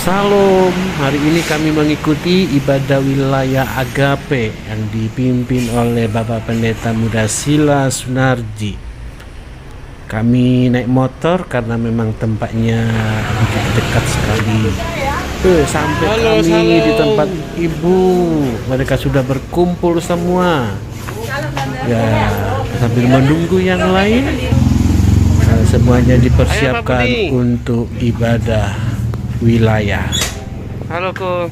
Salam, hari ini kami mengikuti ibadah wilayah Agape yang dipimpin oleh Bapak Pendeta Muda Sila Sunarji. Kami naik motor karena memang tempatnya begitu dekat sekali. Sampai kami di tempat ibu, mereka sudah berkumpul semua. Ya, sambil menunggu yang lain, semuanya dipersiapkan untuk ibadah wilayah. Halo Ko.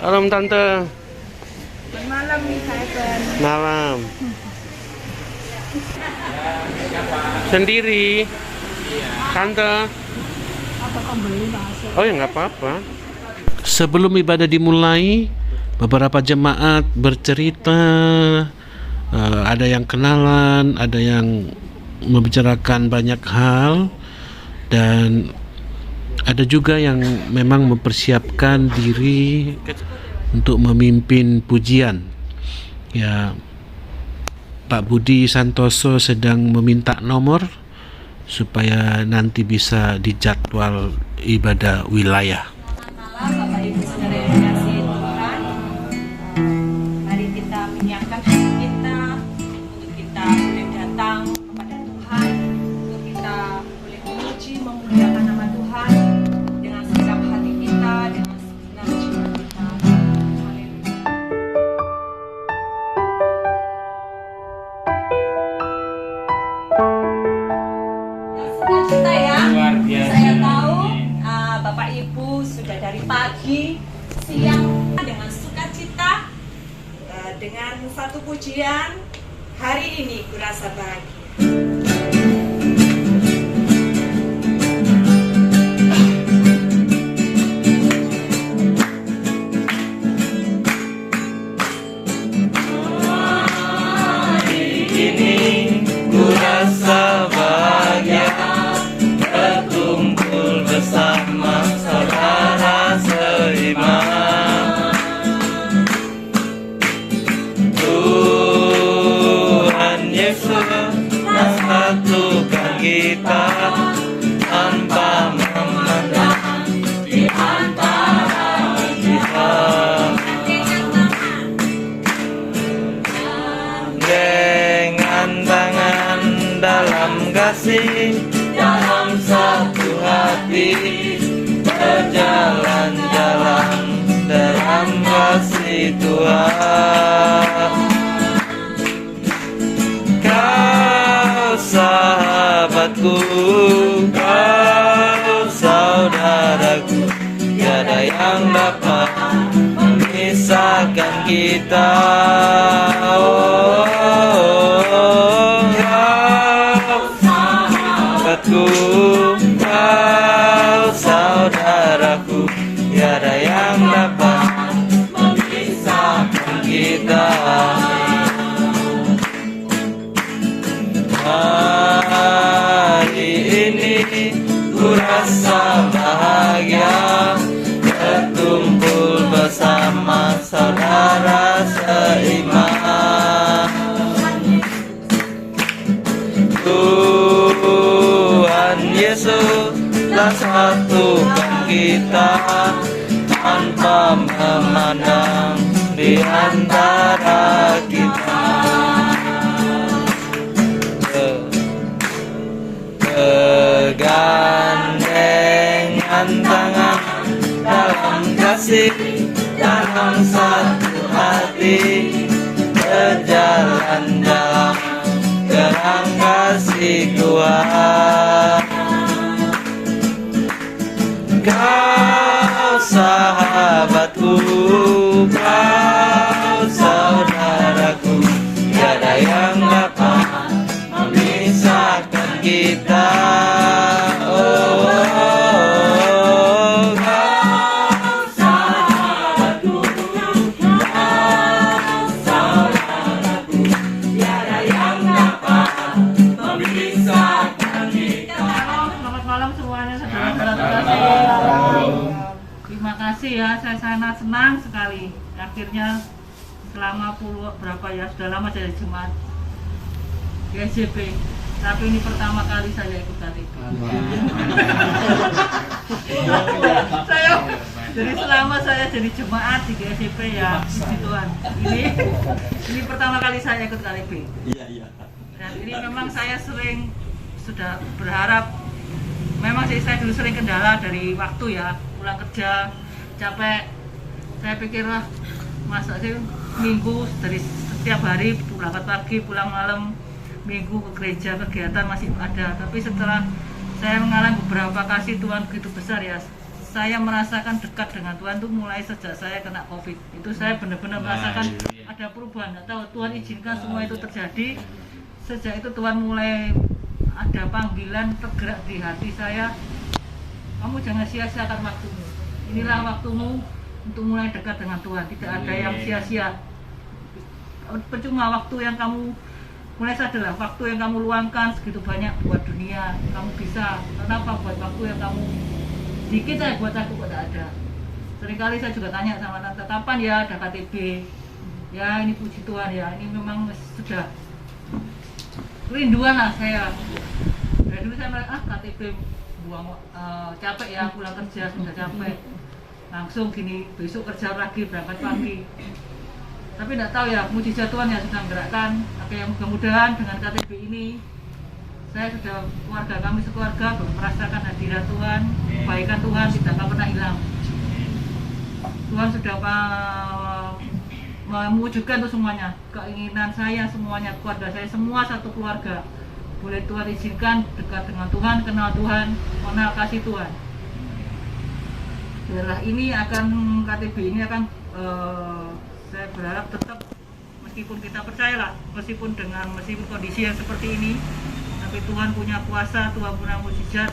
Halo Tante. Malam nih saya kan. Malam. Sendiri. Tante. Oh ya nggak apa-apa. Sebelum ibadah dimulai, beberapa jemaat bercerita, ada yang kenalan, ada yang membicarakan banyak hal, dan ada juga yang memang mempersiapkan diri untuk memimpin pujian. Ya, Pak Budi Santoso sedang meminta nomor supaya nanti bisa dijadwal ibadah wilayah. Malam Bapak Ibu Saudara yang dikasihi Tuhan. Mari kita menyiapkan hati kita untuk kita boleh datang kepada Tuhan, untuk kita boleh memuji memuliakan nama Tuhan dengan segenap hati kita, dengan segenap jiwa kita. Haleluya. Sukacita ya. Saya tahu Bapak Ibu sudah dari pagi, siang dengan sukacita, dengan satu pujian. Hari ini kurasa bahagia. Kita tanpa memandang di antara kita, dengan tangan dalam kasih, dalam satu hati, berjalan-jalan dalam kasih Tuhan. Kau sahabatku, kau saudaraku, tiada yang dapat memisahkan kita. Kau sahabatku, kau saudaraku, tiada yang dapat memisahkan kita. Hari ini ku rasa bahagia, berkumpul bersama saudara seiman. Tuhan Yesus telah satukan kita tanpa memandang di antara kita. Bergandengan tangan dalam kasih, dalam satu hati, berjalan dalam terang kasih Tuhan. Kau sahabatku, kau saudaraku, tiada yang dapat memisahkan kita. Kau sahabatku, kau saudaraku, tiada yang dapat memisahkan kita. Selamat malam semuanya, saudara-saudara. Terima kasih ya, saya sangat senang sekali. Akhirnya selama berapa ya, sudah lama jadi jemaat di SJP. Tapi ini pertama kali saya ikut KTP. Saya jadi selama saya jadi jemaat di GSIP ya, puji Tuhan. Ini pertama kali saya ikut KTB. Iya. Dan ini memang saya sering sudah berharap. Memang sih saya dulu sering kendala dari waktu ya, pulang kerja capek. Saya pikir lah masa sih minggu dari setiap hari berangkat pagi pulang malam, minggu ke gereja kegiatan masih ada. Tapi setelah saya mengalami beberapa kasih Tuhan begitu besar ya, saya merasakan dekat dengan Tuhan tuh mulai sejak saya kena COVID. Itu saya benar-benar merasakan ada perubahan. Nggak tahu Tuhan izinkan semua itu terjadi. Sejak itu Tuhan mulai ada panggilan tergerak di hati saya. Kamu jangan sia-siakan waktumu. Inilah waktumu untuk mulai dekat dengan Tuhan. Tidak ada yang sia-sia. Percuma waktu yang kamu mulai sadarlah, waktu yang kamu luangkan segitu banyak buat dunia, kamu bisa. Kenapa buat waktu yang kamu dikit saya buat aku kok tidak ada. Seringkali saya juga tanya sama tante, kapan ya ada KTB? Ya ini puji Tuhan ya, ini memang sudah kerinduan lah saya. Dari dulu saya merasa KTB buang capek ya, pulang kerja sudah capek. Langsung gini besok kerja lagi berangkat pagi. Tapi tidak tahu ya, mujizat Tuhan yang sedang menggerakkan. Oke, mudah-mudahan dengan KTB ini saya sudah, keluarga kami sekeluarga merasakan hadirat Tuhan, kebaikan Tuhan tidak akan pernah hilang. Tuhan sudah mewujudkan itu semuanya, keinginan saya semuanya, keluarga saya semua satu keluarga. Boleh Tuhan izinkan dekat dengan Tuhan, kenal Tuhan, mengenal kasih Tuhan. Biarlah ini akan KTB ini akan saya berharap tetap, meskipun kita percayalah, meskipun kondisi yang seperti ini, tapi Tuhan punya kuasa, Tuhan punya mujizat.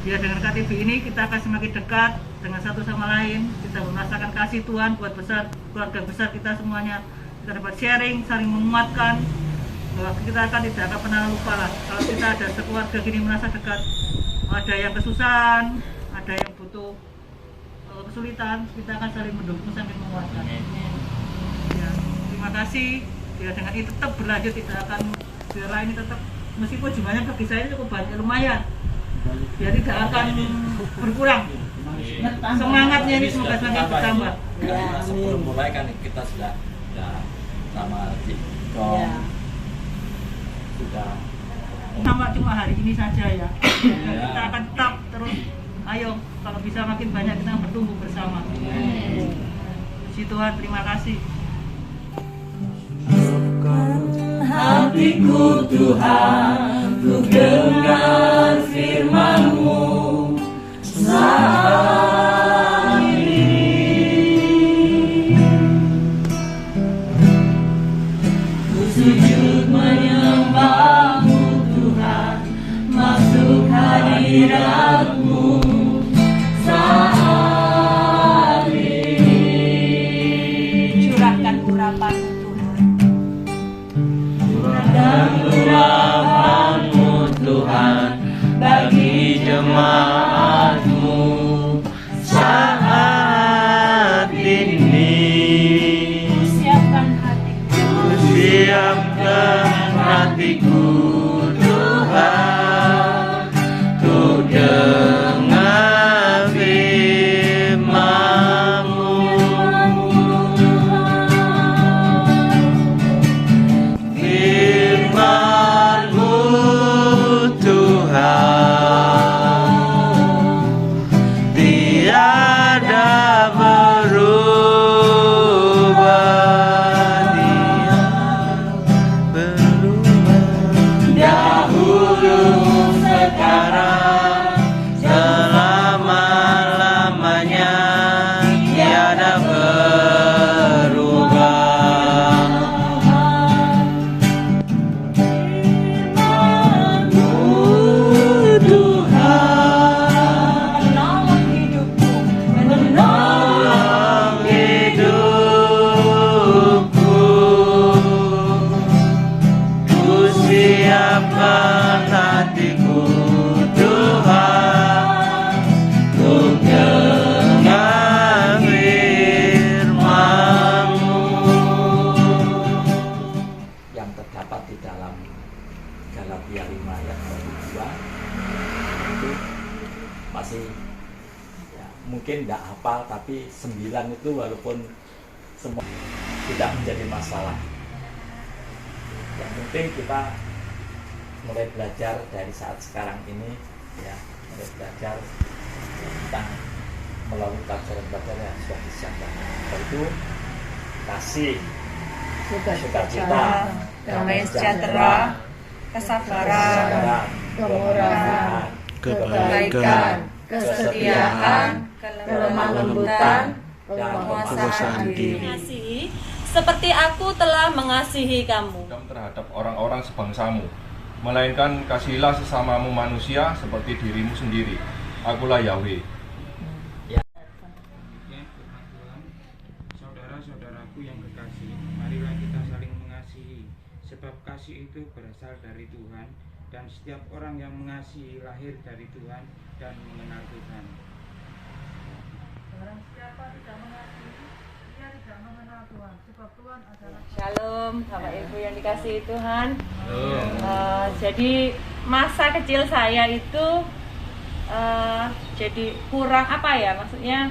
Ya dengan KTB ini kita akan semakin dekat dengan satu sama lain. Kita merasakan kasih Tuhan buat besar, keluarga besar kita semuanya. Kita dapat sharing, saling menguatkan. Bahwa kita akan tidak akan pernah lupa lah. Kalau kita ada sekeluarga gini merasa dekat, ada yang kesusahan, ada yang butuh kesulitan, kita akan saling mendukung, saling menguatkan. Ya, terima kasih. Ya dengan ini tetap berlanjut, tidak akan biarlah ini tetap, meskipun jumlahnya bagi saya cukup banyak, lumayan. Ya tidak akan berkurang. Semangatnya ini semoga semakin bertambah. Karena sebelum mulai kan kita sudah sama sudah sama cuma hari ini saja ya. Kita akan tetap terus. Ayo, kalau bisa makin banyak kita bertumbuh bersama. Puji Tuhan, terima kasih. hatiku Tuhan, untuk dengar firman-Mu saat ini. Ku sujud menyembah-Mu Tuhan, masuk hadirat-Mu saat ini. Curahkan urapan-Mu Dan urapan-Mu Tuhan bagi jemaat-Mu saat ini. siapkan hatiku, Siapkan hatiku Tuhan, untuk dengar firman-Mu. Firman-Mu Tuhan, tiada berubah, dahulu, sekarang, masih ya, mungkin nggak hafal, tapi 9 itu walaupun semua tidak menjadi masalah. Yang penting kita mulai belajar dari saat sekarang ini, ya, mulai belajar tentang melalui pelajaran-pelajaran yang sudah disiapkan, yaitu kasih, sukacita, damai sejahtera, kesabaran, kemurahan, kebaikan, kesetiaan, kelemah lembutan, penguasaan diri. mengasihi seperti aku telah mengasihi kamu. Terhadap orang-orang sebangsamu, melainkan kasihilah sesamamu manusia seperti dirimu sendiri. Akulah Yahweh. Ya firman Tuhan, saudara-saudaraku yang kekasih, marilah kita saling mengasihi, sebab kasih itu berasal dari Tuhan, dan setiap orang yang mengasihi lahir dari Tuhan dan mengenal Tuhan. Barang siapa tidak mengasihi, dia tidak mengenal Tuhan, sebab Tuhan adalah Shalom, Bapak Ibu yang dikasihi Tuhan. Jadi masa kecil saya itu jadi kurang apa ya, maksudnya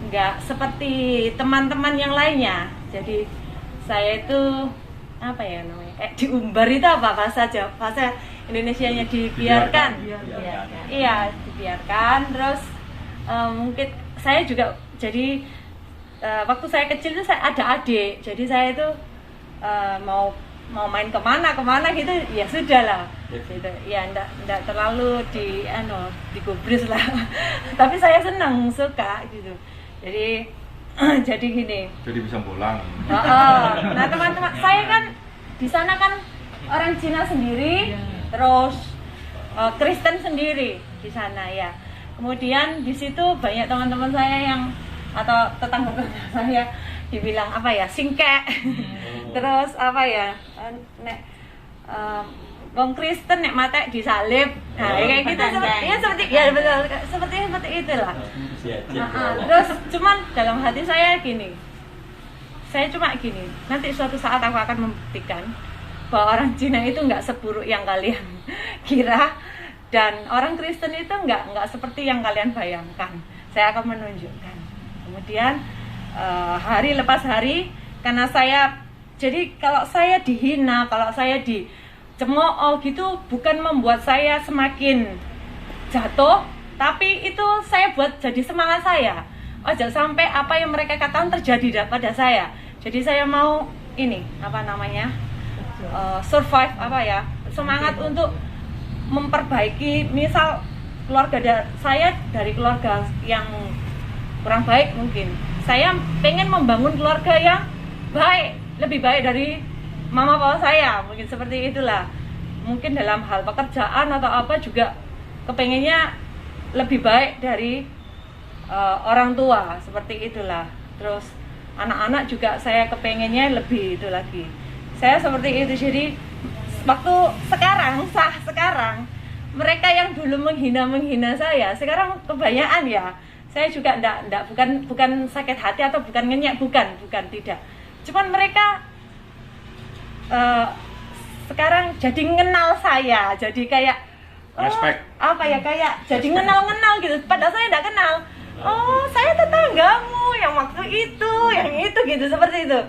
nggak seperti teman-teman yang lainnya. Jadi saya itu apa ya namanya, kayak diumbar itu apa bahasa Indonesianya, dibiarkan. Iya, dibiarkan. Terus mungkin saya juga jadi waktu saya kecil itu saya ada adik, jadi saya itu mau main kemana gitu ya sudah lah, gitu. Ya ndak terlalu digubris lah. Tapi saya senang, suka gitu. Jadi jadi gini. Jadi bisa pulang. Nah teman-teman saya kan di sana kan orang Cina sendiri, terus Kristen sendiri di sana ya. Kemudian di situ banyak teman-teman saya yang atau tetangga saya dibilang apa ya, singkek. Terus apa ya, nek wong Kristen nek mate disalib. Nah, kayak gitu seperti itulah. Terus cuman dalam hati saya gini. Saya cuma gini, nanti suatu saat aku akan membuktikan bahwa orang Cina itu nggak seburuk yang kalian kira, dan orang Kristen itu nggak seperti yang kalian bayangkan. Saya akan menunjukkan. Kemudian hari lepas hari, karena saya jadi kalau saya dihina, kalau saya dicemooh gitu, bukan membuat saya semakin jatuh, tapi itu saya buat jadi semangat saya. Jangan sampai apa yang mereka katakan terjadi pada saya. Jadi saya mau ini apa namanya, survive apa ya, semangat untuk memperbaiki. Misal keluarga saya dari keluarga yang kurang baik, mungkin saya pengen membangun keluarga yang baik, lebih baik dari mama papa saya, mungkin seperti itulah. Mungkin dalam hal pekerjaan atau apa juga kepengennya lebih baik dari orang tua, seperti itulah. Terus anak-anak juga saya kepengennya lebih itu lagi. Saya seperti itu. Jadi waktu sekarang mereka yang dulu menghina saya, sekarang kebanyakan ya. Saya juga bukan sakit hati atau bukan ngenyek, bukan tidak. Cuman mereka sekarang jadi ngenal saya, jadi kayak Respect. Apa ya, kayak jadi ngenal gitu. Padahal saya tidak kenal. Oh, saya tetanggamu yang waktu itu, yang itu gitu, seperti itu.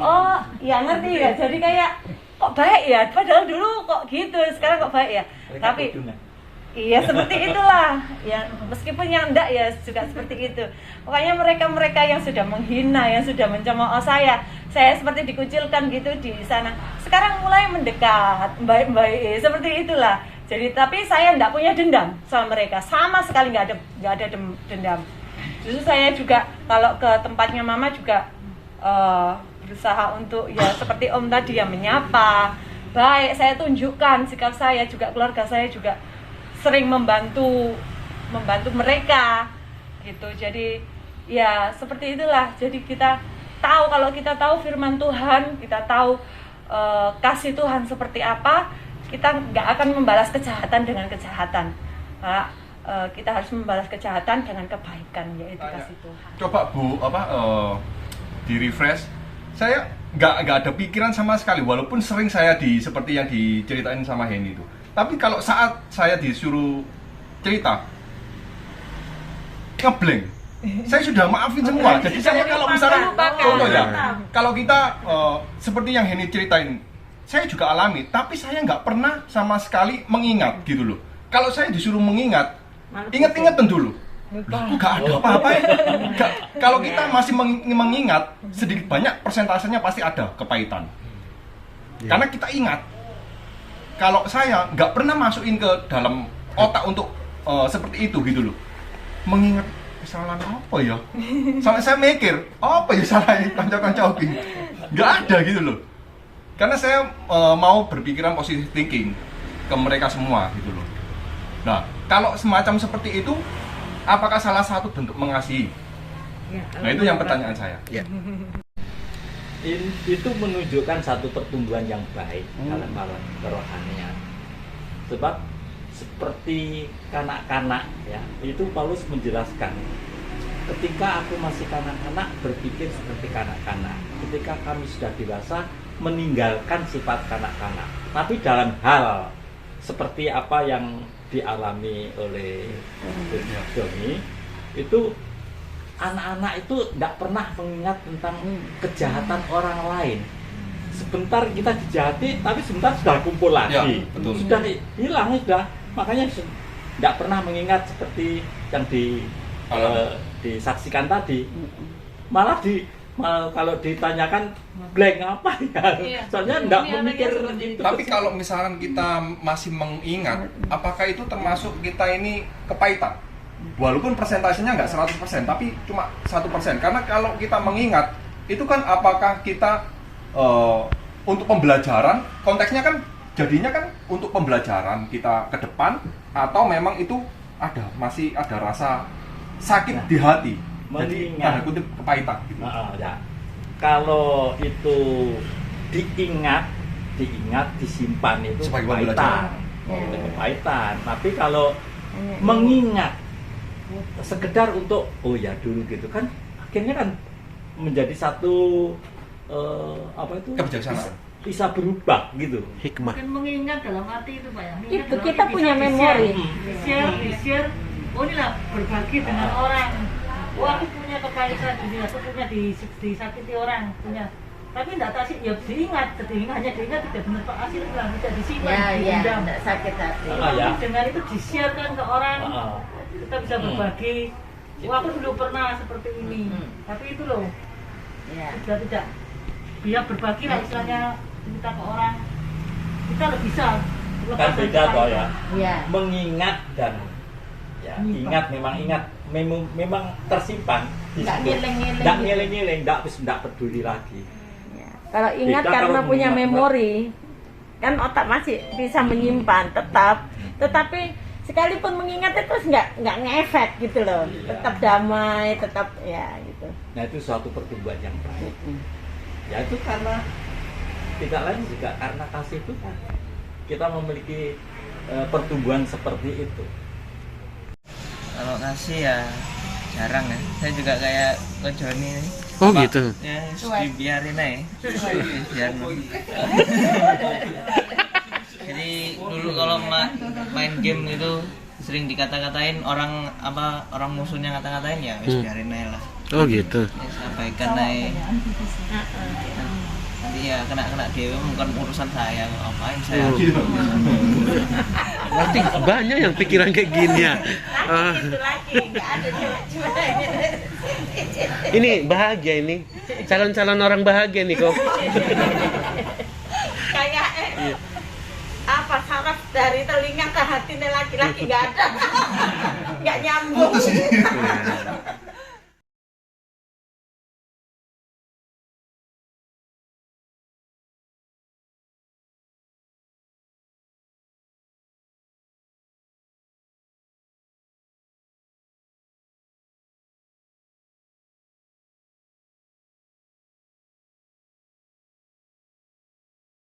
Oh, ya ngerti ya. Jadi kayak kok baik ya, padahal dulu kok gitu, sekarang kok baik ya. Tapi iya seperti itulah. Ya meskipun yang enggak ya juga seperti itu. Pokoknya mereka yang sudah menghina, yang sudah mencemooh saya seperti dikucilkan gitu di sana. Sekarang mulai mendekat, baik-baik, seperti itulah. Jadi tapi saya enggak punya dendam sama mereka, sama sekali enggak ada dendam. Justru saya juga kalau ke tempatnya mama juga berusaha untuk ya seperti om tadi yang menyapa, baik, saya tunjukkan sikap saya, juga keluarga saya juga sering membantu mereka gitu. Jadi ya seperti itulah. Jadi kita tahu, kalau kita tahu firman Tuhan, kita tahu kasih Tuhan seperti apa, kita nggak akan membalas kejahatan dengan kejahatan. Kita harus membalas kejahatan dengan kebaikan, yaitu kasih Tuhan. Coba Bu, di refresh. Saya nggak ada pikiran sama sekali, walaupun sering saya seperti yang diceritain sama Henny itu. Tapi kalau saat saya disuruh cerita, ngeblank. Saya sudah maafin semua. Jadi saya kalau misalnya contoh ya, kalau kita seperti yang Henny ceritain, saya juga alami, tapi saya nggak pernah sama sekali mengingat gitu loh. Kalau saya disuruh mengingat, ingat-ingatan dulu. Loh, nggak ada apa-apa ya. Kalau kita masih mengingat, sedikit banyak persentasenya pasti ada kepahitan. Karena kita ingat. Kalau saya nggak pernah masukin ke dalam otak untuk seperti itu gitu loh. Mengingat kesalahan apa ya? Sampai saya mikir, apa ya salahnya kanca-kanca iki? Nggak ada gitu loh. Karena saya mau berpikiran positive thinking ke mereka semua gitu loh. Nah, kalau semacam seperti itu, apakah salah satu bentuk mengasihi? Nah, itu yang pertanyaan saya. Ya. Itu menunjukkan satu pertumbuhan yang baik dalam kerohanian. Sebab seperti kanak-kanak ya, itu Paulus menjelaskan, ketika aku masih kanak-kanak berpikir seperti kanak-kanak, ketika kami sudah dewasa meninggalkan sifat kanak-kanak. Tapi dalam hal seperti apa yang dialami oleh Doni, itu anak-anak itu tidak pernah mengingat tentang kejahatan orang lain. Sebentar kita dijahati, tapi sebentar sudah kumpul lagi. Ya, betul. Sudah hilang, sudah. Makanya tidak pernah mengingat seperti yang disaksikan tadi. Malah kalau ditanyakan blank apa ya? Iya. Soalnya tidak memikir itu. Tapi kalau misalkan kita masih mengingat, apakah itu termasuk kita ini kepahitan? Walaupun persentasenya nggak 100%, tapi cuma 1%. Karena kalau kita mengingat, itu kan apakah kita untuk pembelajaran, konteksnya kan jadinya kan untuk pembelajaran kita ke depan, atau memang itu masih ada rasa sakit di hati. Jadi tanda kutip kepahitan gitu. Ya. Kalau itu diingat, disimpan itu sebagai kepahitan. Itu kepahitan. Tapi kalau mengingat sekedar untuk oh ya dulu gitu kan, akhirnya kan menjadi satu kebijaksanaan. Bisa berubah gitu. Hikmah. Mungkin mengingat dalam arti itu Pak ya. Itu dalam kita arti punya bisa memori. Di-share. Oh inilah berbagi dengan orang. Oh aku punya kepahitan ini, aku punya disakiti orang, punya. Tapi tidak tasik ya diingat, hanya diingat tidak benar Pak Asir bilang tidak disimpan, Ya, tidak sakit hati. Ya. Dengan itu di-sharekan ke orang, kita bisa berbagi. Oh aku dulu pernah seperti ini, tapi itu loh sudah tidak. Biar berbagi lah istilahnya kita ke orang, kita lebih bisa Kan beda toh ya. Iya. Mengingat dan ya, ingat memang ingat memang tersimpan di Nggak situ. ngiling-ngiling Nggak gitu. ngiling-ngiling, nggak peduli lagi. Ya. Kalau ingat Beda karena kalau punya mengingat. memori, kan otak masih bisa menyimpan tetapi sekalipun mengingat itu nggak ngefek gitu loh. Iya. Tetap damai, tetap ya gitu. Nah itu suatu pertumbuhan yang baik. Ya itu karena tidak lain juga karena kasih Tuhan kita memiliki pertumbuhan seperti itu. Kalau kasih ya jarang ya. Saya juga kayak ke Joni nih. Oh Pak, gitu. Ya dibiarin aja. Biarin. Jadi dulu kalau main game itu sering dikata-katain orang musuhnya kata-katain ya wis biarin aja lah. Oh gitu. Ya, sampaikan aja. Nanti ya kena dewa bukan urusan saya, ngapain saya. Berarti banyak yang pikiran kayak gini ya. Itu lagi nggak ada cuma Ini bahagia ini. Calon-calon orang bahagia nih kok. kayak apa saraf dari telinga ke hati laki-laki nggak ada, nggak nyambung.